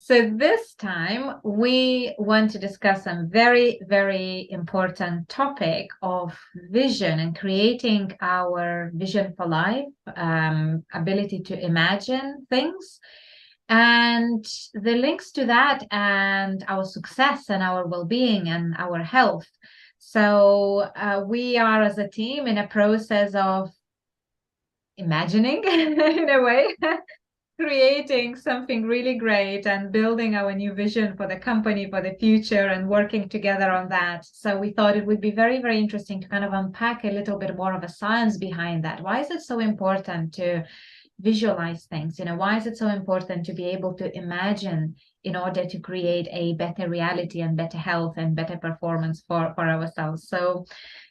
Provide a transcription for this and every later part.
So this time we want to discuss some very, very important topic of vision and creating our vision for life, ability to imagine things, and the links to that and our success and our well-being and our health. So we are as a team in a process of imagining in a way creating something really great and building our new vision for the company for the future and working together on that. So we thought it would be very, very interesting to kind of unpack a little bit more of a science behind that. Why is it so important to visualize things? Why is it so important to be able to imagine in order to create a better reality and better health and better performance for ourselves? So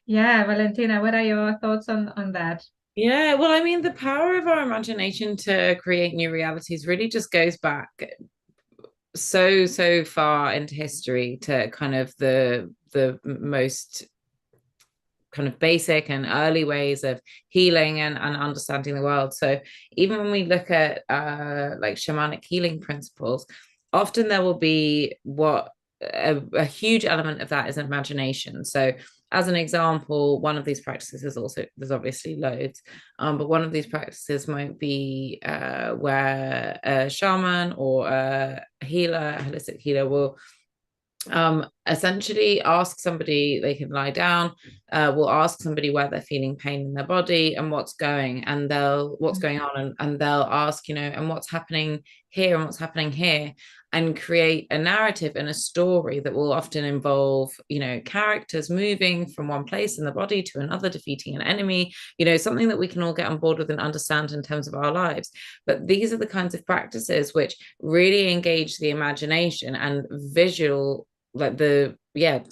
yeah, Valentina, what are your thoughts on that? Yeah, well, I mean, the power of our imagination to create new realities really just goes back so far into history to kind of the most kind of basic and early ways of healing and understanding the world. So even when we look at like shamanic healing principles, often there will be a huge element of that is imagination. So as an example, one of these practices is also, there's obviously loads, but one of these practices might be where a shaman or a healer, a holistic healer will essentially ask somebody, they can lie down, will ask somebody where they're feeling pain in their body and what's going on, and they'll ask, and what's happening here and what's happening here, and create a narrative and a story that will often involve, characters moving from one place in the body to another, defeating an enemy, something that we can all get on board with and understand in terms of our lives. But these are the kinds of practices which really engage the imagination and visual, like to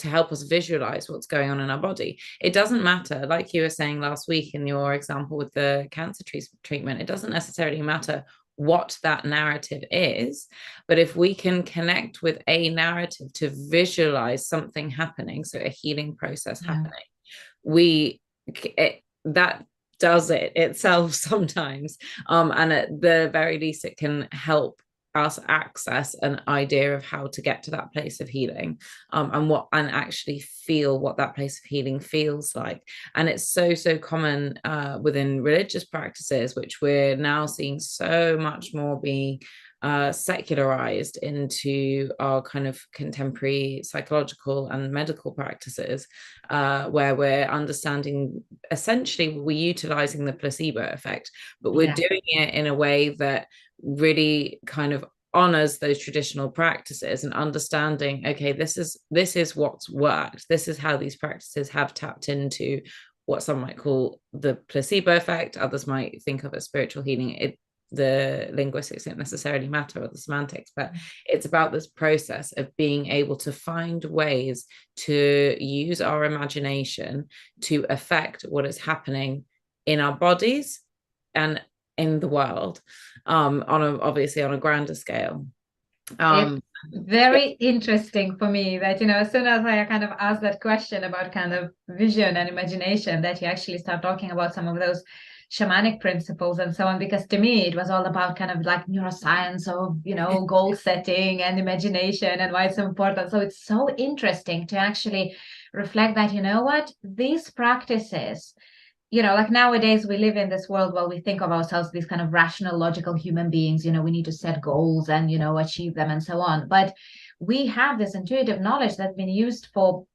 help us visualize what's going on in our body. It doesn't matter, like you were saying last week in your example with the cancer treatment, it doesn't necessarily matter what that narrative is, but if we can connect with a narrative to visualize something happening, so a healing process Yeah. happening, that does it itself sometimes, and at the very least it can help us access an idea of how to get to that place of healing, and actually feel what that place of healing feels like. And it's so common within religious practices, which we're now seeing so much more being secularized into our kind of contemporary psychological and medical practices, where we're understanding, essentially we're utilizing the placebo effect, but we're Yeah. doing it in a way that really kind of honors those traditional practices and understanding, okay, this is what's worked, this is how these practices have tapped into what some might call the placebo effect, others might think of as spiritual healing. The linguistics don't necessarily matter, or the semantics, but it's about this process of being able to find ways to use our imagination to affect what is happening in our bodies and in the world, obviously on a grander scale. It's um yeah, very interesting for me that, as soon as I kind of asked that question about kind of vision and imagination, that you actually start talking about some of those shamanic principles and so on, because to me it was all about kind of like neuroscience of, goal setting and imagination and why it's so important. So it's so interesting to actually reflect that, what, these practices, like nowadays we live in this world where we think of ourselves these kind of rational, logical human beings. We need to set goals and, achieve them and so on. But we have this intuitive knowledge that's been used for,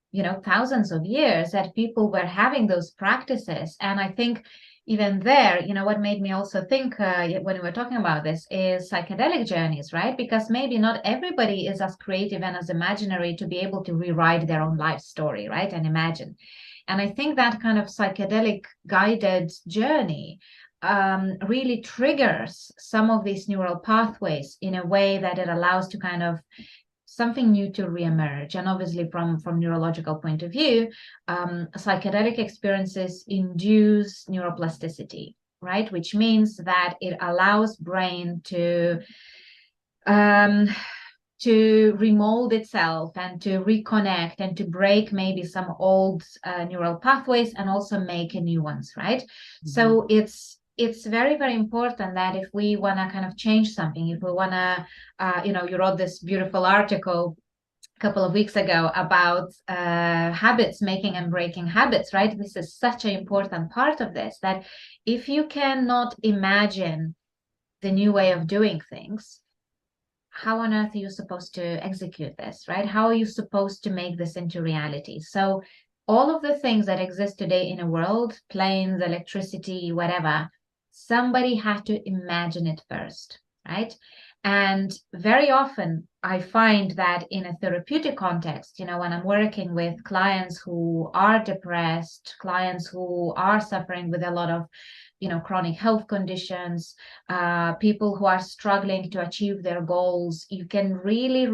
thousands of years, that people were having those practices. And I think even there, what made me also think when we were talking about this is psychedelic journeys, right? Because maybe not everybody is as creative and as imaginary to be able to rewrite their own life story, right? And imagine. And I think that kind of psychedelic guided journey really triggers some of these neural pathways in a way that it allows to kind of something new to reemerge. And obviously, from neurological point of view, psychedelic experiences induce neuroplasticity, right? Which means that it allows brain um, to remold itself and to reconnect and to break maybe some old neural pathways and also make new ones, right? mm-hmm. So it's very, very important that if we want to kind of change something, if we want to, you wrote this beautiful article a couple of weeks ago about habits, making and breaking habits, right? This is such an important part of this, that if you cannot imagine the new way of doing things, how on earth are you supposed to execute this, right? How are you supposed to make this into reality? So all of the things that exist today in a world, planes, electricity, whatever, somebody had to imagine it first, right? And very often I find that in a therapeutic context, when I'm working with clients who are depressed, clients who are suffering with a lot of chronic health conditions, people who are struggling to achieve their goals, you can really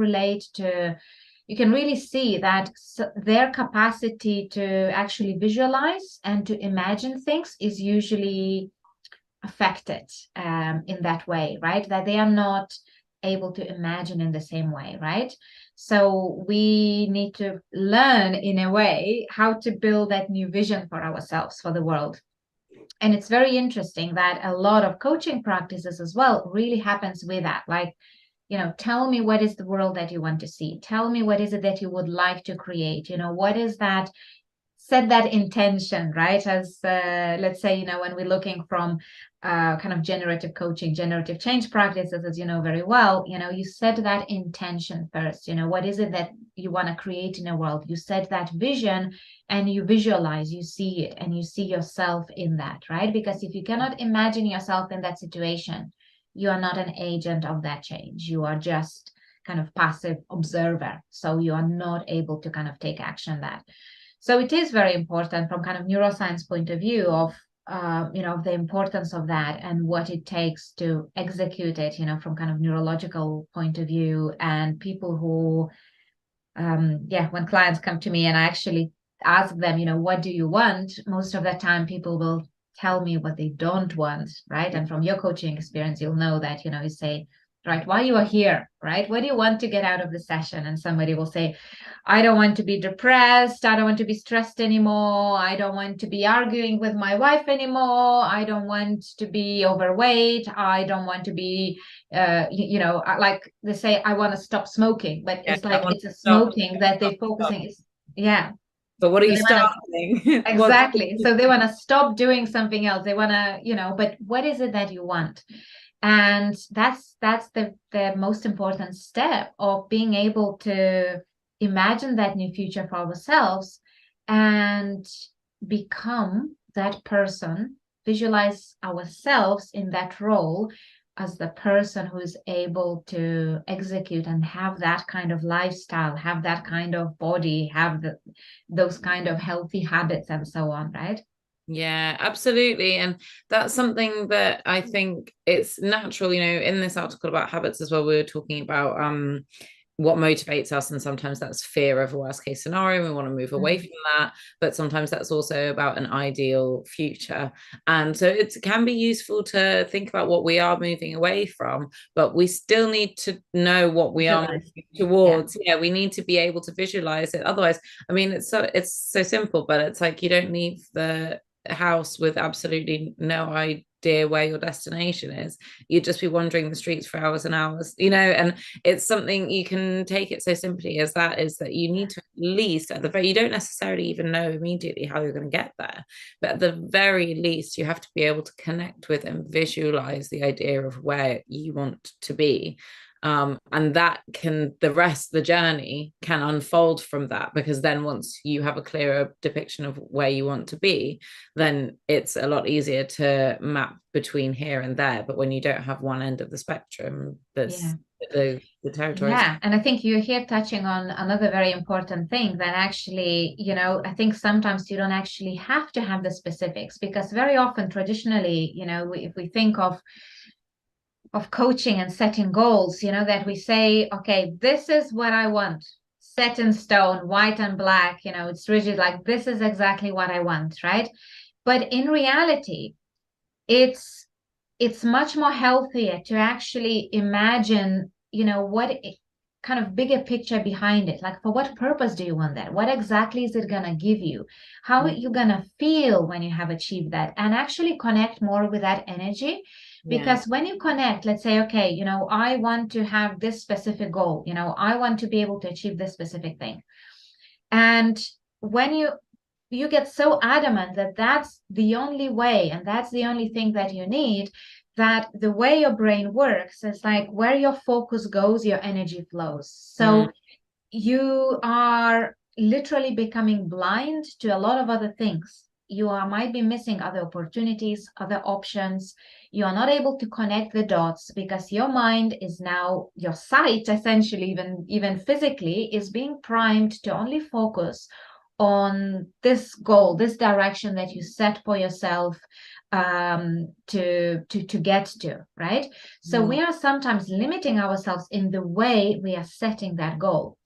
see that their capacity to actually visualize and to imagine things is usually affected in that way, right? That they are not able to imagine in the same way, right? So we need to learn in a way how to build that new vision for ourselves, for the world. And it's very interesting that a lot of coaching practices as well really happens with that. Like, tell me what is the world that you want to see. Tell me what is it that you would like to create. What is that? Set that intention, right? As let's say, when we're looking from kind of generative coaching, generative change practices, as you know very well, you set that intention first. What is it that you want to create in a world? You set that vision and you visualize, you see it, and you see yourself in that, right? Because if you cannot imagine yourself in that situation, you are not an agent of that change. You are just kind of passive observer. So you are not able to kind of take action that. So it is very important from kind of neuroscience point of view of, the importance of that and what it takes to execute it, from kind of neurological point of view. And people who, when clients come to me and I actually ask them, what do you want? Most of the time people will tell me what they don't want, right? And from your coaching experience, you'll know that, you say, right, why you are here, right? What do you want to get out of the session? And somebody will say, I don't want to be depressed. I don't want to be stressed anymore. I don't want to be arguing with my wife anymore. I don't want to be overweight. I don't want to be, like they say, I want to stop smoking, but it's like, it's a smoking that they're focusing is, yeah. But what are you starting? Exactly. So they want to stop doing something else. They want to, but what is it that you want? And that's the most important step of being able to imagine that new future for ourselves and become that person, visualize ourselves in that role as the person who is able to execute and have that kind of lifestyle, have that kind of body, have those kind of healthy habits and so on, right? Yeah, absolutely. And that's something that I think it's natural, in this article about habits as well, we were talking about what motivates us, and sometimes that's fear of a worst case scenario. We want to move away from that, but sometimes that's also about an ideal future. And so it can be useful to think about what we are moving away from, but we still need to know what we are moving towards. Yeah, we need to be able to visualize it. Otherwise, I mean, it's so simple, but it's like you don't leave the house with absolutely no idea where your destination is. You'd just be wandering the streets for hours and hours, and it's something you can take it so simply as that, is that you need to, at least at the very, you don't necessarily even know immediately how you're going to get there, but at the very least you have to be able to connect with and visualize the idea of where you want to be. And that the journey can unfold from that, because then once you have a clearer depiction of where you want to be, then it's a lot easier to map between here and there. But when you don't have one end of the spectrum, that's the territory. Yeah, and I think you're here touching on another very important thing, that actually, I think sometimes you don't actually have to have the specifics, because very often traditionally, if we think of coaching and setting goals, that we say, okay, this is what I want, set in stone, white and black, it's rigid, like this is exactly what I want, right? But in reality, it's much more healthier to actually imagine, what kind of bigger picture behind it. Like, for what purpose do you want that? What exactly is it going to give you? How are you going to feel when you have achieved that? And actually connect more with that energy. Because when you connect, let's say, okay, you know, I want to have this specific goal, you know, I want to be able to achieve this specific thing. And when you get so adamant that that's the only way and that's the only thing that you need, that the way your brain works is like where your focus goes, your energy flows. So you are literally becoming blind to a lot of other things. You might be missing other opportunities, other options. You are not able to connect the dots because your mind is now, your sight essentially, even physically, is being primed to only focus on this goal, this direction that you set for yourself to get to, right? So we are sometimes limiting ourselves in the way we are setting that goal.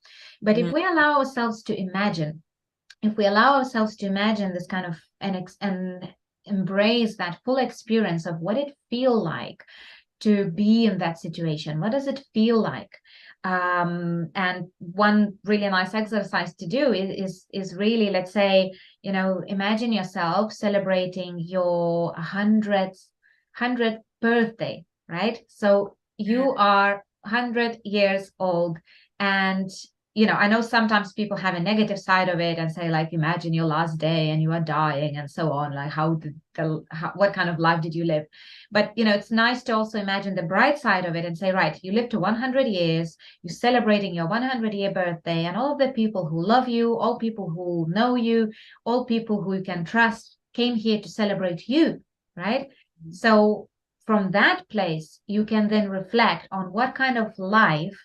But if we allow ourselves to imagine, if we allow ourselves to imagine this kind of and embrace that full experience of what it feel like to be in that situation, what does it feel like? And one really nice exercise to do is really, let's say, you know, imagine yourself celebrating your 100th birthday, right? So you are 100 years old, and you know, I know sometimes people have a negative side of it and say, like, imagine your last day and you are dying and so on. Like, what kind of life did you live? But, you know, it's nice to also imagine the bright side of it and say, right, you lived to 100 years, you're celebrating your 100-year birthday, and all of the people who love you, all people who know you, all people who you can trust came here to celebrate you, right? So from that place, you can then reflect on what kind of life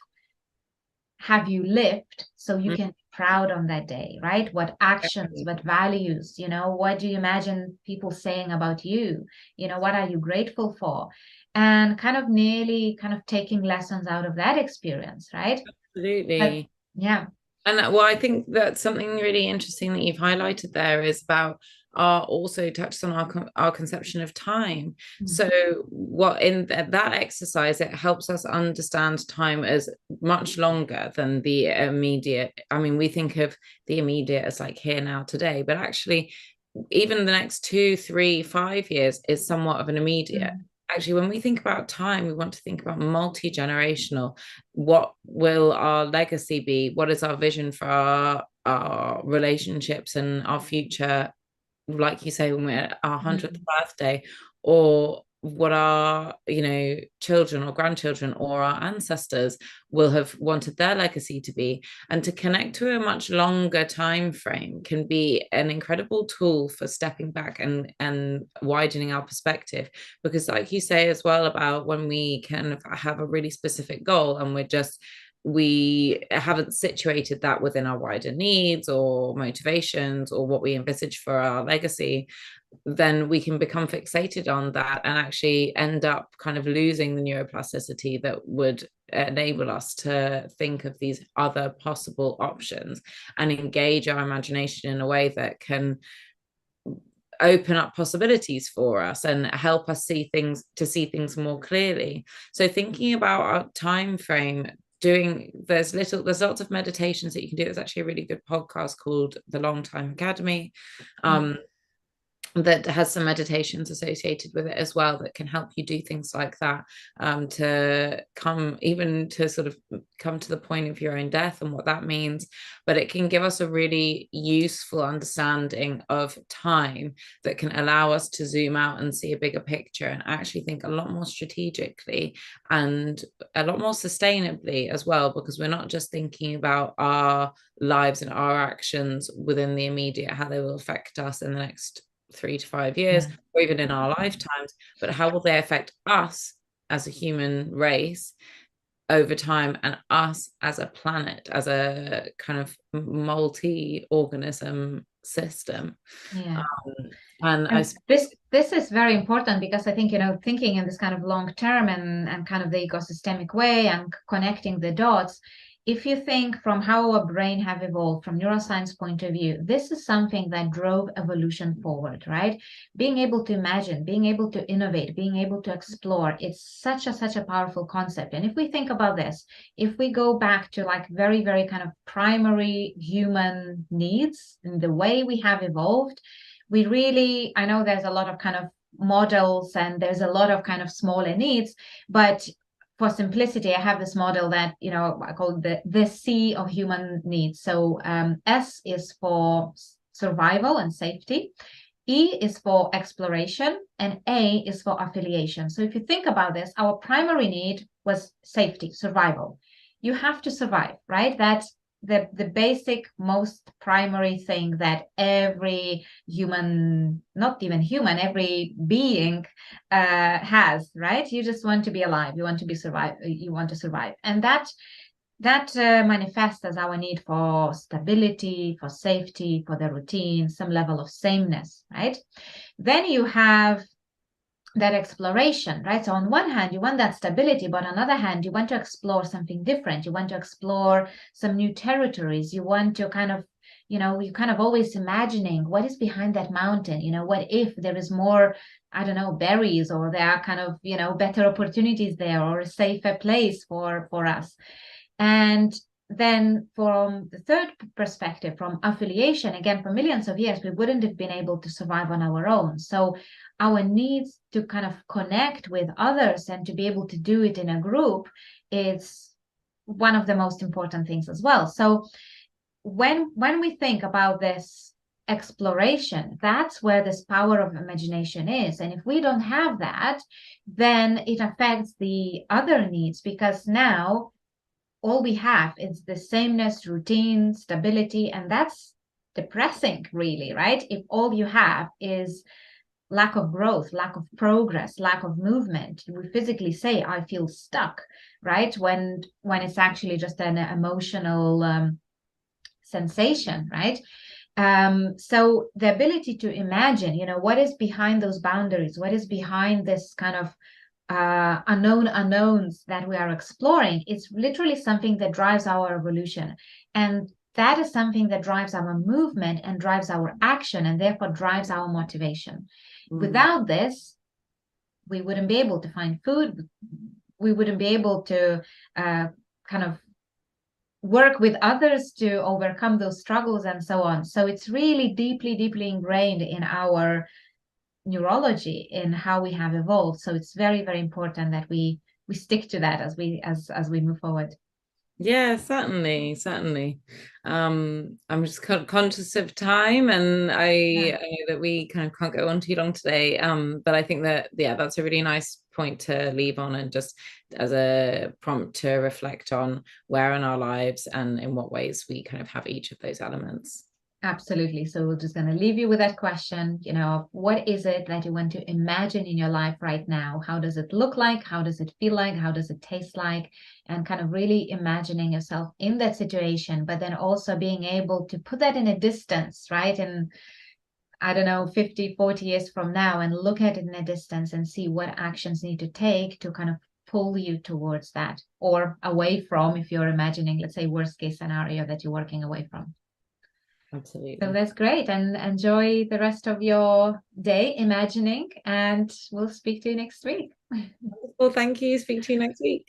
have you lived, so you can be proud on that day, right? What actions, what values, you know, what do you imagine people saying about you? You know, what are you grateful for? And kind of nearly kind of taking lessons out of that experience, right? Absolutely. Yeah. And well, I think that something really interesting that you've highlighted there is about also touches on our conception of time. So what in that exercise, it helps us understand time as much longer than the immediate. I mean, we think of the immediate as like here, now, today, but actually even the next 2, 3, 5 years is somewhat of an immediate. Actually, when we think about time, we want to think about multi-generational. What will our legacy be? What is our vision for our relationships and our future, like you say, when we're at our 100th birthday? Or what our, you know, children or grandchildren or our ancestors will have wanted their legacy to be. And to connect to a much longer time frame can be an incredible tool for stepping back and widening our perspective. Because like you say as well, about when we kind of have a really specific goal and we haven't situated that within our wider needs or motivations or what we envisage for our legacy, then we can become fixated on that and actually end up kind of losing the neuroplasticity that would enable us to think of these other possible options and engage our imagination in a way that can open up possibilities for us and help us see things more clearly. So thinking about our time frame, there's lots of meditations that you can do. There's actually a really good podcast called The Long Time Academy, that has some meditations associated with it as well that can help you do things like that, to come to the point of your own death and what that means. But it can give us a really useful understanding of time that can allow us to zoom out and see a bigger picture and actually think a lot more strategically and a lot more sustainably as well, because we're not just thinking about our lives and our actions within the immediate, how they will affect us in the next 3 to 5 years, or even in our lifetimes, but how will they affect us as a human race over time, and us as a planet, as a kind of multi-organism system. And this is very important, because I think, you know, thinking in this kind of long term and kind of the ecosystemic way and connecting the dots if you think from how our brain have evolved from neuroscience point of view, this is something that drove evolution forward, right? Being able to imagine, being able to innovate, being able to explore, it's such a powerful concept. And if we think about this, if we go back to like very, very kind of primary human needs and the way we have evolved, we really, I know there's a lot of kind of models and there's a lot of kind of smaller needs, but for simplicity, I have this model that, you know, I call the C of human needs. So S is for survival and safety. E is for exploration, and A is for affiliation. So if you think about this, our primary need was safety, survival. You have to survive, right? That's the basic, most primary thing that every human, not even human, every being has, right? You just want to be alive. You want to be survive. You want to survive, and that manifests as our need for stability, for safety, for the routine, some level of sameness, right? Then you have that exploration, right? So on one hand, you want that stability, but on the other hand, you want to explore something different. You want to explore some new territories. You want to kind of, you know, you kind of always imagining what is behind that mountain. You know, what if there is more, I don't know, berries, or there are kind of, you know, better opportunities there, or a safer place for us. And then from the third perspective, from affiliation, again, for millions of years, we wouldn't have been able to survive on our own. So our needs to kind of connect with others and to be able to do it in a group is one of the most important things as well. So when we think about this exploration, that's where this power of imagination is. And if we don't have that, then it affects the other needs, because now all we have is the sameness, routine, stability, and that's depressing, really, right? If all you have is lack of growth, lack of progress, lack of movement, we physically say, I feel stuck, right? When it's actually just an emotional sensation, right? So the ability to imagine, you know, what is behind those boundaries, what is behind this kind of unknown unknowns that we are exploring, it's literally something that drives our evolution. And that is something that drives our movement and drives our action, and therefore drives our motivation. Without this, we wouldn't be able to find food. We wouldn't be able to kind of work with others to overcome those struggles and so on. So it's really deeply, deeply ingrained in our neurology, in how we have evolved. So it's very, very important that we stick to that as we move forward. Yeah, certainly. I'm just conscious of time, and I know that we kind of can't go on too long today. But I think that, yeah, that's a really nice point to leave on, and just as a prompt to reflect on where in our lives and in what ways we kind of have each of those elements. Absolutely. So we're just going to leave you with that question, you know, what is it that you want to imagine in your life right now? How does it look like? How does it feel like? How does it taste like? And kind of really imagining yourself in that situation, but then also being able to put that in a distance, right? And I don't know, 50, 40 years from now, and look at it in a distance and see what actions need to take to kind of pull you towards that, or away from, if you're imagining, let's say, worst case scenario that you're working away from. Absolutely. So that's great, and enjoy the rest of your day imagining, and we'll speak to you next week. Well, thank you. Speak to you next week.